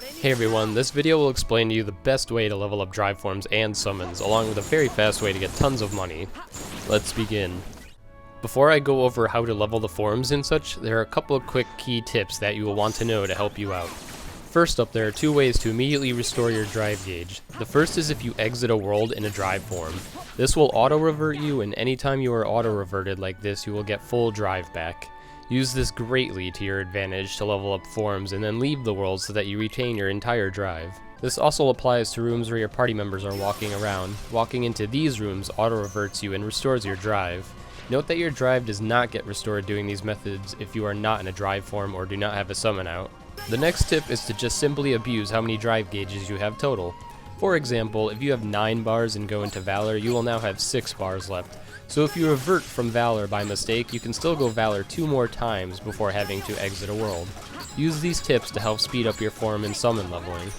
Hey everyone, this video will explain to you the best way to level up drive forms and summons, along with a very fast way to get tons of money. Let's begin. Before I go over how to level the forms and such, there are a couple of quick key tips that you will want to know to help you out. First up, there are two ways to immediately restore your drive gauge. The first is if you exit a world in a drive form. This will auto-revert you, and anytime you are auto-reverted like this, you will get full drive back. Use this greatly to your advantage to level up forms and then leave the world so that you retain your entire drive. This also applies to rooms where your party members are walking around. Walking into these rooms auto-reverts you and restores your drive. Note that your drive does not get restored doing these methods if you are not in a drive form or do not have a summon out. The next tip is to just simply abuse how many drive gauges you have total. For example, if you have 9 bars and go into Valor, you will now have 6 bars left. So if you revert from Valor by mistake, you can still go Valor 2 more times before having to exit a world. Use these tips to help speed up your form and summon leveling.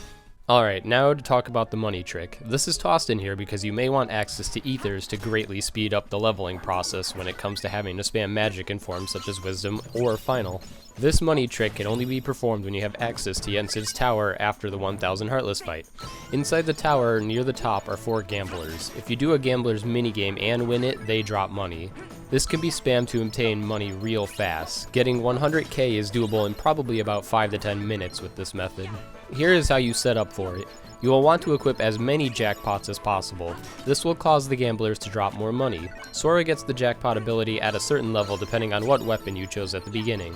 Alright, now to talk about the money trick. This is tossed in here because you may want access to ethers to greatly speed up the leveling process when it comes to having to spam magic in forms such as Wisdom or Final. This money trick can only be performed when you have access to Yensid's tower after the 1000 Heartless fight. Inside the tower, near the top, are 4 gamblers. If you do a gambler's minigame and win it, they drop money. This can be spammed to obtain money real fast. Getting 100k is doable in probably about 5 to 10 minutes with this method. Here is how you set up for it. You will want to equip as many jackpots as possible. This will cause the gamblers to drop more money. Sora gets the jackpot ability at a certain level depending on what weapon you chose at the beginning.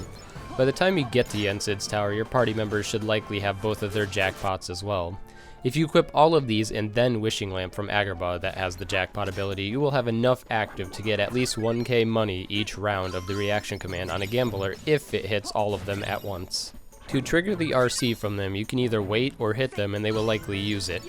By the time you get to Yensid's tower, your party members should likely have both of their jackpots as well. If you equip all of these and then Wishing Lamp from Agrabah that has the jackpot ability, you will have enough active to get at least 1k money each round of the reaction command on a gambler if it hits all of them at once. To trigger the RC from them, you can either wait or hit them and they will likely use it.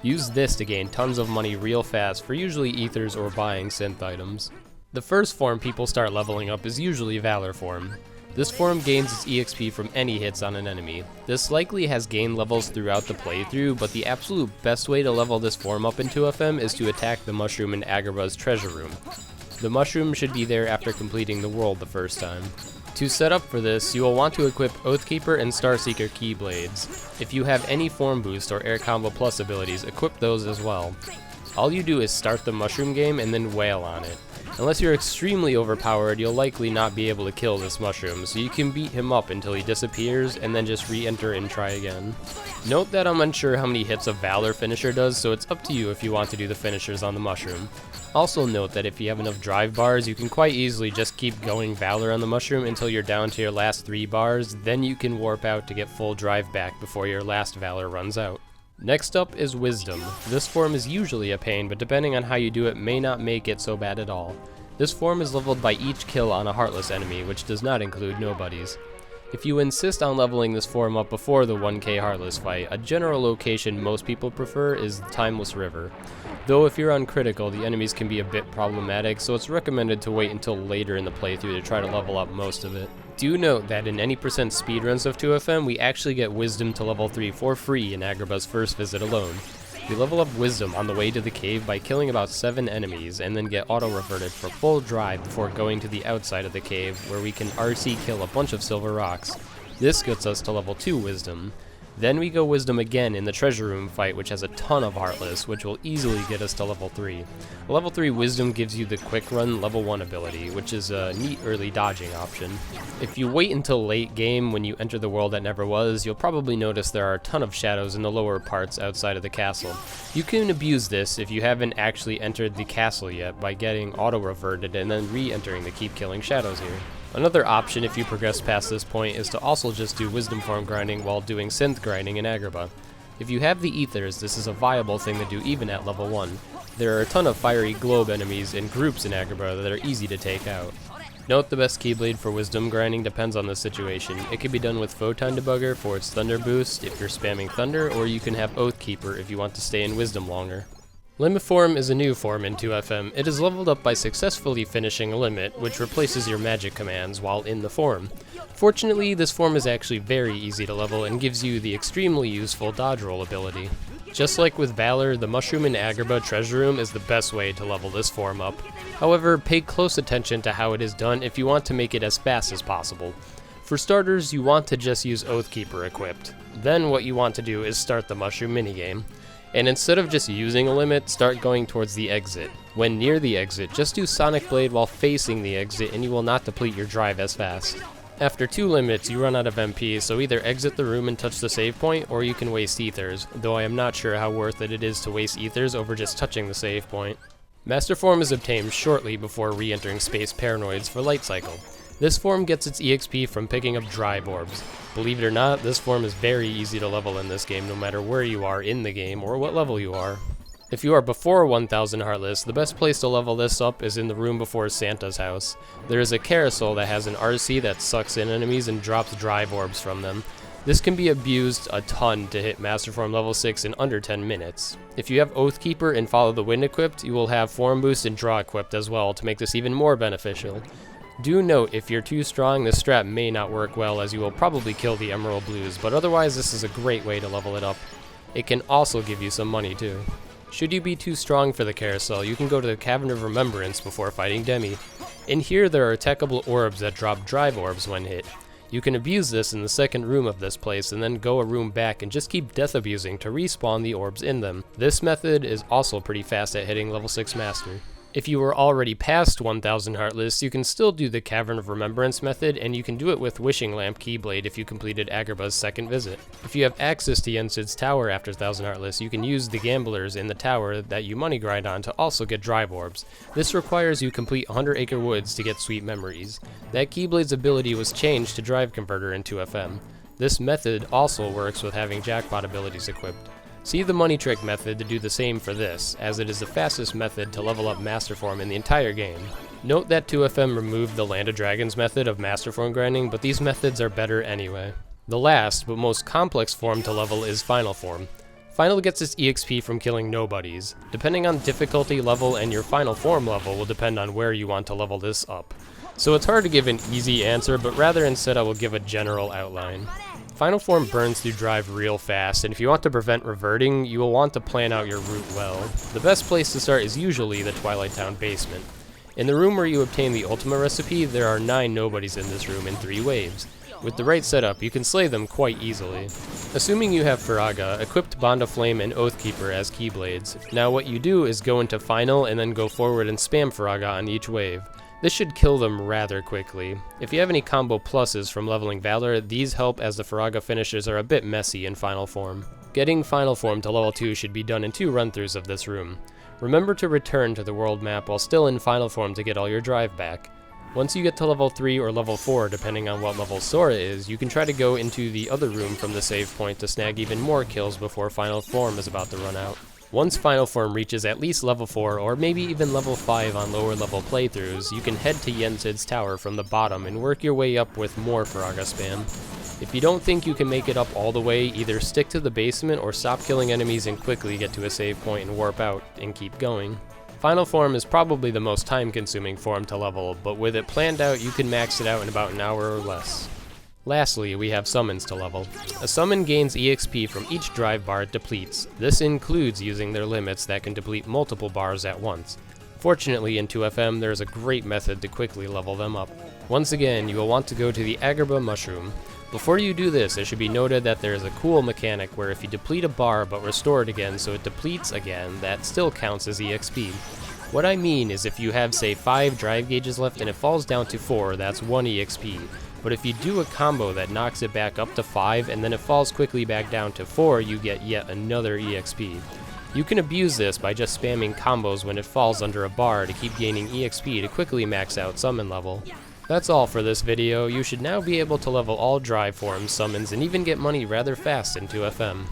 Use this to gain tons of money real fast for usually ethers or buying synth items. The first form people start leveling up is usually Valor Form. This form gains its EXP from any hits on an enemy. This likely has gain levels throughout the playthrough, but the absolute best way to level this form up in 2FM is to attack the mushroom in Agrabah's treasure room. The mushroom should be there after completing the world the first time. To set up for this, you will want to equip Oathkeeper and Starseeker Keyblades. If you have any form boost or Air Combo Plus abilities, equip those as well. All you do is start the mushroom game and then wail on it. Unless you're extremely overpowered, you'll likely not be able to kill this mushroom, so you can beat him up until he disappears and then just re-enter and try again. Note that I'm unsure how many hits a Valor finisher does, so it's up to you if you want to do the finishers on the mushroom. Also note that if you have enough drive bars, you can quite easily just keep going Valor on the mushroom until you're down to your last 3 bars, then you can warp out to get full drive back before your last Valor runs out. Next up is Wisdom. This form is usually a pain, but depending on how you do it may not make it so bad at all. This form is leveled by each kill on a Heartless enemy, which does not include nobodies. If you insist on leveling this form up before the 1k Heartless fight, a general location most people prefer is the Timeless River. Though if you're uncritical, the enemies can be a bit problematic, so it's recommended to wait until later in the playthrough to try to level up most of it. Do note that in any percent speedruns of 2FM, we actually get Wisdom to level 3 for free in Agrabah's first visit alone. We level up Wisdom on the way to the cave by killing about 7 enemies and then get auto-reverted for full drive before going to the outside of the cave where we can RC kill a bunch of silver rocks. This gets us to level 2 Wisdom. Then we go Wisdom again in the treasure room fight, which has a ton of Heartless, which will easily get us to level 3. A level 3 Wisdom gives you the quick run level 1 ability, which is a neat early dodging option. If you wait until late game when you enter the world that never was, you'll probably notice there are a ton of shadows in the lower parts outside of the castle. You can abuse this if you haven't actually entered the castle yet by getting auto-reverted and then re-entering the keep killing shadows here. Another option if you progress past this point is to also just do Wisdom form grinding while doing synth grinding in Agrabah. If you have the ethers, this is a viable thing to do even at level 1. There are a ton of fiery globe enemies in groups in Agrabah that are easy to take out. Note the best Keyblade for Wisdom grinding depends on the situation. It can be done with Photon Debugger for its Thunder boost if you're spamming Thunder, or you can have Oathkeeper if you want to stay in Wisdom longer. Limit Form is a new form in 2FM. It is leveled up by successfully finishing a limit, which replaces your magic commands while in the form. Fortunately, this form is actually very easy to level and gives you the extremely useful dodge roll ability. Just like with Valor, the mushroom in Agrabah treasure room is the best way to level this form up. However, pay close attention to how it is done if you want to make it as fast as possible. For starters, you want to just use Oathkeeper equipped. Then what you want to do is start the mushroom minigame. And instead of just using a limit, start going towards the exit. When near the exit, just do Sonic Blade while facing the exit and you will not deplete your drive as fast. After 2 limits, you run out of MP, so either exit the room and touch the save point, or you can waste ethers, though I am not sure how worth it is to waste ethers over just touching the save point. Master Form is obtained shortly before re-entering Space Paranoids for Light Cycle. This form gets its EXP from picking up Drive Orbs. Believe it or not, this form is very easy to level in this game no matter where you are in the game or what level you are. If you are before 1000 Heartless, the best place to level this up is in the room before Santa's house. There is a carousel that has an RC that sucks in enemies and drops Drive Orbs from them. This can be abused a ton to hit Master Form level 6 in under 10 minutes. If you have Oathkeeper and Follow the Wind equipped, you will have Form Boost and Draw equipped as well to make this even more beneficial. Do note, if you're too strong, this strat may not work well as you will probably kill the Emerald Blues, but otherwise this is a great way to level it up. It can also give you some money too. Should you be too strong for the carousel, you can go to the Cavern of Remembrance before fighting Demi. In here there are attackable orbs that drop Drive Orbs when hit. You can abuse this in the second room of this place and then go a room back and just keep death abusing to respawn the orbs in them. This method is also pretty fast at hitting level 6 Master. If you were already past 1000 Heartless, you can still do the Cavern of Remembrance method, and you can do it with Wishing Lamp Keyblade if you completed Agrabah's second visit. If you have access to Yensid's tower after 1000 Heartless, you can use the gamblers in the tower that you money grind on to also get Drive Orbs. This requires you complete 100 Acre Woods to get Sweet Memories. That Keyblade's ability was changed to Drive Converter in 2FM. This method also works with having Jackpot abilities equipped. See the Money Trick method to do the same for this, as it is the fastest method to level up Master Form in the entire game. Note that 2FM removed the Land of Dragons method of Master Form grinding, but these methods are better anyway. The last, but most complex form to level is Final Form. Final gets its EXP from killing nobodies. Depending on difficulty level and your Final Form level will depend on where you want to level this up. So it's hard to give an easy answer, but rather instead I will give a general outline. Final Form burns through Drive real fast, and if you want to prevent reverting, you will want to plan out your route well. The best place to start is usually the Twilight Town basement. In the room where you obtain the Ultima recipe, there are 9 nobodies in this room in 3 waves. With the right setup, you can slay them quite easily. Assuming you have Firaga, equipped Bond of Flame and Oathkeeper as Keyblades. Now what you do is go into Final and then go forward and spam Firaga on each wave. This should kill them rather quickly. If you have any combo pluses from leveling Valor, these help as the Firaga finishes are a bit messy in Final Form. Getting Final Form to level 2 should be done in 2 run-throughs of this room. Remember to return to the world map while still in Final Form to get all your drive back. Once you get to level 3 or level 4, depending on what level Sora is, you can try to go into the other room from the save point to snag even more kills before Final Form is about to run out. Once Final Form reaches at least level 4 or maybe even level 5 on lower level playthroughs, you can head to Yensid's tower from the bottom and work your way up with more Firaga spam. If you don't think you can make it up all the way, either stick to the basement or stop killing enemies and quickly get to a save point and warp out and keep going. Final Form is probably the most time-consuming form to level, but with it planned out you can max it out in about an hour or less. Lastly, we have summons to level. A summon gains EXP from each drive bar it depletes. This includes using their limits that can deplete multiple bars at once. Fortunately, in 2FM, there is a great method to quickly level them up. Once again, you will want to go to the Agrabah Mushroom. Before you do this, it should be noted that there is a cool mechanic where if you deplete a bar but restore it again so it depletes again, that still counts as EXP. What I mean is if you have, say, 5 drive gauges left and it falls down to 4, that's 1 EXP. But if you do a combo that knocks it back up to 5 and then it falls quickly back down to 4, you get yet another EXP. You can abuse this by just spamming combos when it falls under a bar to keep gaining EXP to quickly max out summon level. That's all for this video. You should now be able to level all drive forms, summons, and even get money rather fast in 2FM.